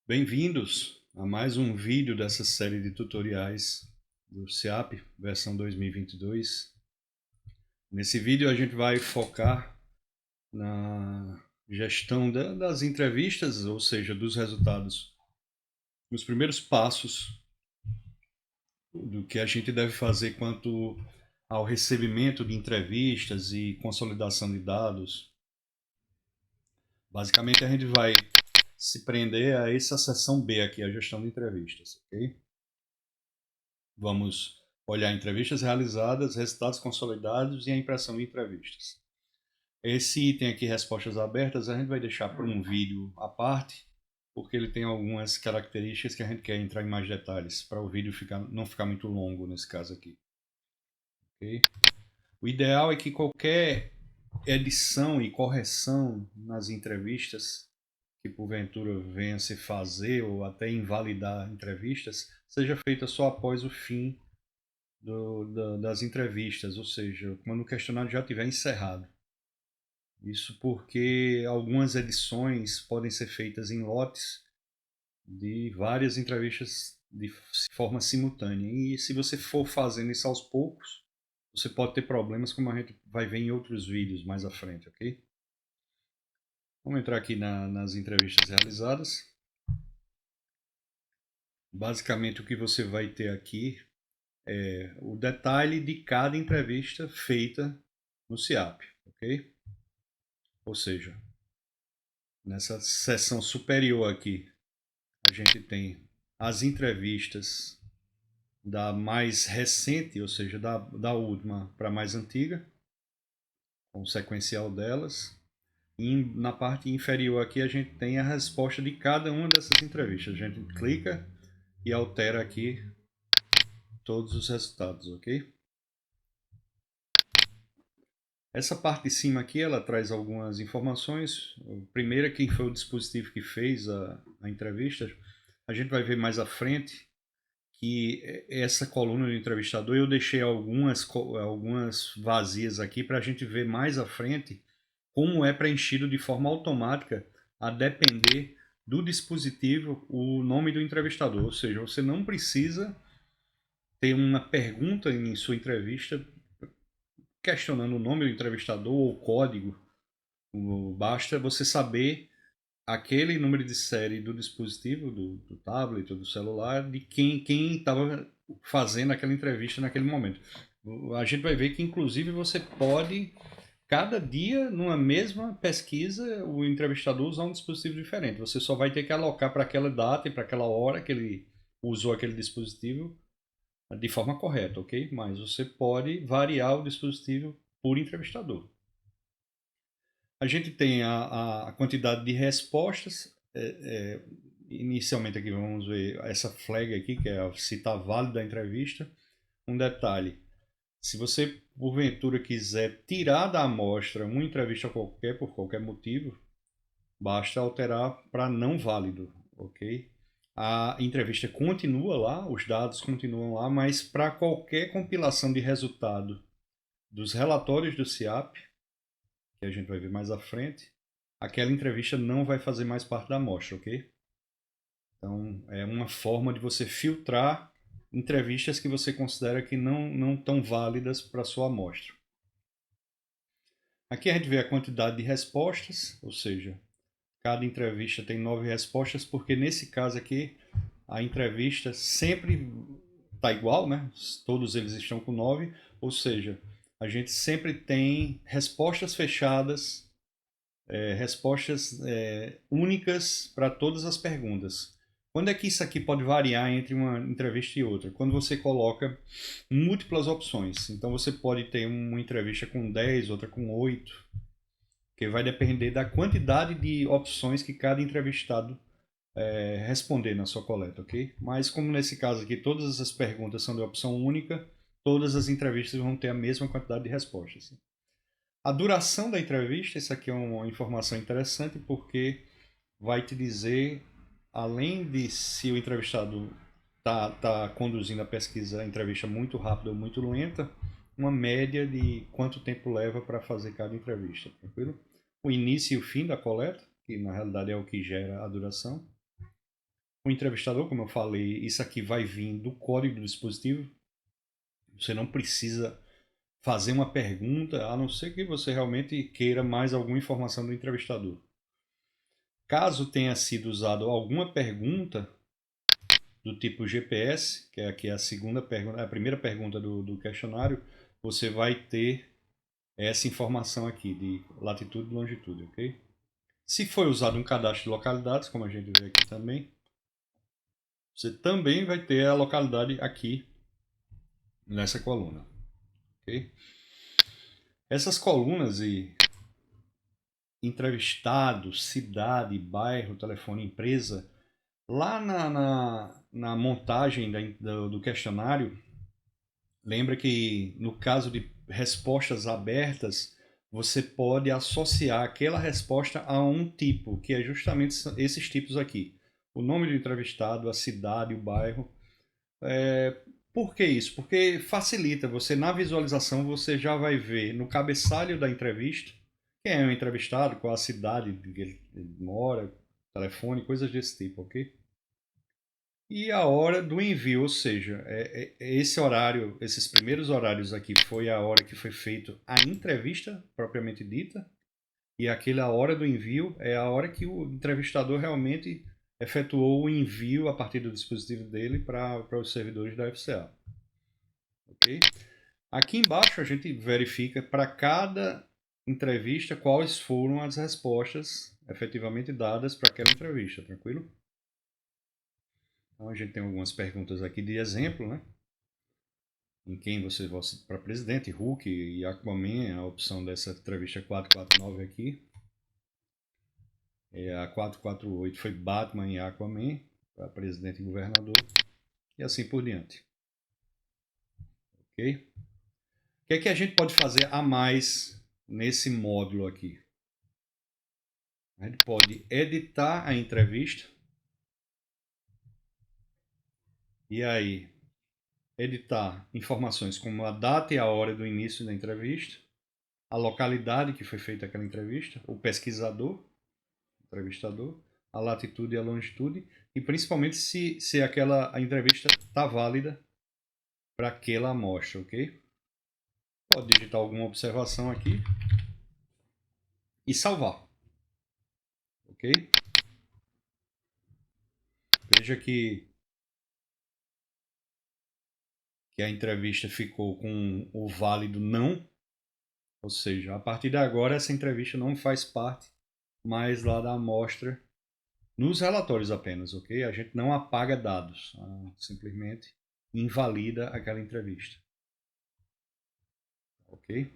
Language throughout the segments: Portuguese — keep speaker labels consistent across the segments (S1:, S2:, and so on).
S1: Bem-vindos a mais um vídeo dessa série de tutoriais do SEAP, versão 2022. Nesse vídeo a gente vai focar na gestão das entrevistas, ou seja, dos resultados, os primeiros passos do que a gente deve fazer quanto ao recebimento de entrevistas e consolidação de dados. Basicamente a gente vai se prender a essa seção B aqui, a gestão de entrevistas, ok? Vamos olhar entrevistas realizadas, resultados consolidados e a impressão de entrevistas. Esse item aqui, respostas abertas, a gente vai deixar para um vídeo à parte, porque ele tem algumas características que a gente quer entrar em mais detalhes, para o vídeo não ficar muito longo nesse caso aqui. Okay? O ideal é que qualquer edição e correção nas entrevistas que porventura venha se fazer ou até invalidar entrevistas, seja feita só após o fim das entrevistas, ou seja, quando o questionário já estiver encerrado. Isso porque algumas edições podem ser feitas em lotes de várias entrevistas de forma simultânea. E se você for fazendo isso aos poucos, você pode ter problemas, como a gente vai ver em outros vídeos mais à frente, ok? Vamos entrar aqui nas entrevistas realizadas. Basicamente, o que você vai ter aqui é o detalhe de cada entrevista feita no SEAP, ok? Ou seja, nessa seção superior aqui, a gente tem as entrevistas da mais recente, ou seja, da última para a mais antiga, com o sequencial delas. E na parte inferior aqui a gente tem a resposta de cada uma dessas entrevistas. A gente clica e altera aqui todos os resultados, ok? Essa parte de cima aqui, ela traz algumas informações. Primeiro, quem foi o dispositivo que fez a entrevista. A gente vai ver mais à frente que essa coluna do entrevistador eu deixei algumas vazias aqui para a gente ver mais à frente como é preenchido de forma automática a depender do dispositivo o nome do entrevistador. Ou seja, você não precisa ter uma pergunta em sua entrevista questionando o nome do entrevistador ou o código. Basta você saber aquele número de série do dispositivo, do tablet ou do celular, de quem estava fazendo aquela entrevista naquele momento. A gente vai ver que, inclusive, você pode, cada dia, numa mesma pesquisa, o entrevistador usar um dispositivo diferente. Você só vai ter que alocar para aquela data e para aquela hora que ele usou aquele dispositivo de forma correta, ok? Mas você pode variar o dispositivo por entrevistador. A gente tem a quantidade de respostas. Inicialmente aqui vamos ver essa flag aqui, que é se está válida a entrevista. Um detalhe, se você porventura quiser tirar da amostra uma entrevista qualquer, por qualquer motivo, basta alterar para não válido, ok? A entrevista continua lá, os dados continuam lá, mas para qualquer compilação de resultado dos relatórios do SEAP, que a gente vai ver mais à frente, aquela entrevista não vai fazer mais parte da amostra, ok? Então, é uma forma de você filtrar entrevistas que você considera que não estão válidas para a sua amostra. Aqui a gente vê a quantidade de respostas, ou seja, cada entrevista tem 9 respostas, porque nesse caso aqui, a entrevista sempre está igual, né? Todos eles estão com 9, ou seja, a gente sempre tem respostas fechadas, respostas únicas para todas as perguntas. Quando é que isso aqui pode variar entre uma entrevista e outra? Quando você coloca múltiplas opções. Então você pode ter uma entrevista com 10, outra com 8, que vai depender da quantidade de opções que cada entrevistado responder na sua coleta, ok? Mas como nesse caso aqui todas as perguntas são de opção única, todas as entrevistas vão ter a mesma quantidade de respostas. A duração da entrevista, isso aqui é uma informação interessante porque vai te dizer, além de se o entrevistado tá conduzindo a pesquisa, a entrevista muito rápida ou muito lenta, uma média de quanto tempo leva para fazer cada entrevista, tranquilo? O início e o fim da coleta, que na realidade é o que gera a duração. O entrevistador, como eu falei, isso aqui vai vir do código do dispositivo. Você não precisa fazer uma pergunta, a não ser que você realmente queira mais alguma informação do entrevistador. Caso tenha sido usado alguma pergunta do tipo GPS, que é aqui a segunda pergunta, a primeira pergunta do questionário, você vai ter essa informação aqui de latitude e longitude, ok? Se foi usado um cadastro de localidades, como a gente vê aqui também, você também vai ter a localidade aqui nessa coluna, ok? Essas colunas e entrevistado, cidade, bairro, telefone, empresa, lá na montagem do questionário, lembra que no caso de respostas abertas, você pode associar aquela resposta a um tipo, que é justamente esses tipos aqui. O nome do entrevistado, a cidade, o bairro. Por que isso? Porque facilita, você na visualização você já vai ver no cabeçalho da entrevista quem é o entrevistado, qual a cidade que ele mora, telefone, coisas desse tipo, ok? E a hora do envio, ou seja, esse horário, esses primeiros horários aqui foi a hora que foi feita a entrevista propriamente dita, e aquela hora do envio é a hora que o entrevistador realmente efetuou o envio a partir do dispositivo dele para os servidores da FCA. Ok? Aqui embaixo a gente verifica para cada entrevista quais foram as respostas efetivamente dadas para aquela entrevista, tranquilo? Então a gente tem algumas perguntas aqui de exemplo, né? Em quem você vota para presidente, Hulk e Aquaman, a opção dessa entrevista 449 aqui. A 448 foi Batman e Aquaman, para presidente e governador, e assim por diante. Ok? O que é que a gente pode fazer a mais nesse módulo aqui? A gente pode editar a entrevista. E aí, editar informações como a data e a hora do início da entrevista, a localidade que foi feita aquela entrevista, o pesquisador, entrevistador, a latitude e a longitude, e principalmente se aquela a entrevista está válida para aquela amostra, ok? Pode digitar alguma observação aqui e salvar, ok? Veja que a entrevista ficou com o válido não, ou seja, a partir de agora essa entrevista não faz parte mais lá da amostra nos relatórios apenas, ok? A gente não apaga dados, simplesmente invalida aquela entrevista, ok?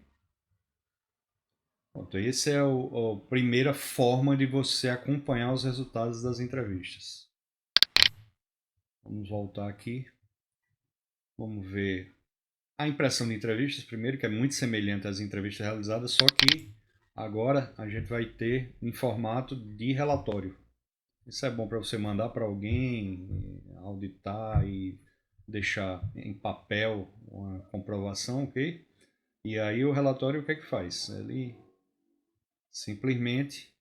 S1: Pronto, essa é a primeira forma de você acompanhar os resultados das entrevistas. Vamos voltar aqui. Vamos ver a impressão de entrevistas primeiro, que é muito semelhante às entrevistas realizadas, só que agora a gente vai ter em formato de relatório. Isso é bom para você mandar para alguém, auditar e deixar em papel uma comprovação, ok? E aí o relatório o que é que faz? Ele simplesmente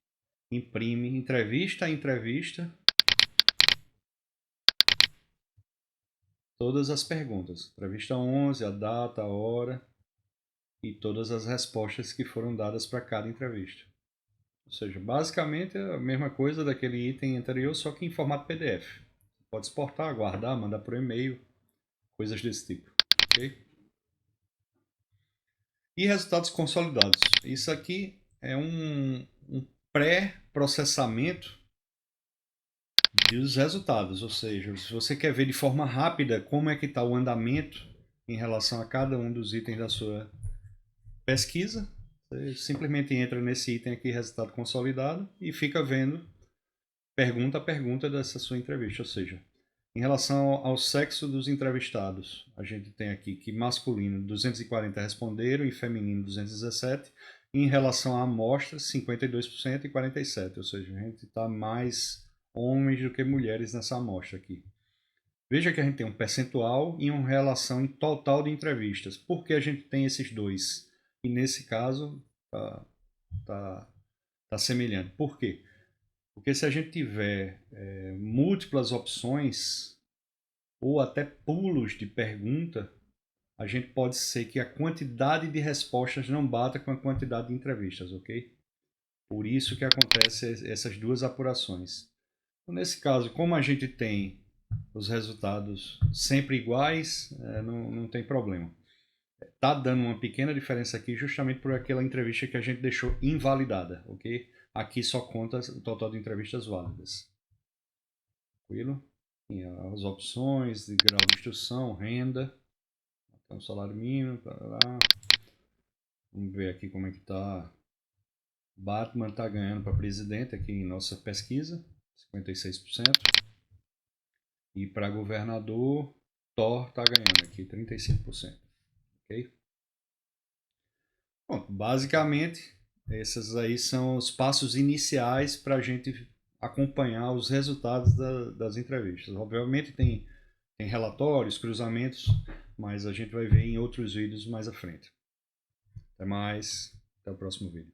S1: imprime entrevista a entrevista todas as perguntas. Entrevista 11, a data, a hora e todas as respostas que foram dadas para cada entrevista. Ou seja, basicamente é a mesma coisa daquele item anterior, só que em formato PDF. Pode exportar, guardar, mandar por e-mail, coisas desse tipo. Ok? E resultados consolidados. Isso aqui é um pré-processamento dos resultados, ou seja, se você quer ver de forma rápida como é que está o andamento em relação a cada um dos itens da sua pesquisa, você simplesmente entra nesse item aqui, resultado consolidado, e fica vendo pergunta a pergunta dessa sua entrevista, ou seja, em relação ao sexo dos entrevistados, a gente tem aqui que masculino 240 responderam e feminino 217, e em relação à amostra 52% e 47%, ou seja, a gente está mais homens do que mulheres nessa amostra aqui. Veja que a gente tem um percentual e uma relação em total de entrevistas. Por que a gente tem esses dois? E nesse caso tá semelhante. Por quê? Porque se a gente tiver múltiplas opções ou até pulos de pergunta, a gente pode ser que a quantidade de respostas não bata com a quantidade de entrevistas, ok? Por isso que acontece essas duas apurações. Então, nesse caso, como a gente tem os resultados sempre iguais, não tem problema. Tá dando uma pequena diferença aqui justamente por aquela entrevista que a gente deixou invalidada, ok? Aqui só conta o total de entrevistas válidas. Tranquilo? E as opções de grau de instrução, renda, então salário mínimo, lá. Vamos ver aqui como é que tá. Batman tá ganhando para presidente aqui em nossa pesquisa, 56%. E para governador, Thor tá ganhando aqui 35%. Ok? Bom, basicamente, esses aí são os passos iniciais para a gente acompanhar os resultados das entrevistas. Obviamente tem relatórios, cruzamentos, mas a gente vai ver em outros vídeos mais à frente. Até mais, até o próximo vídeo.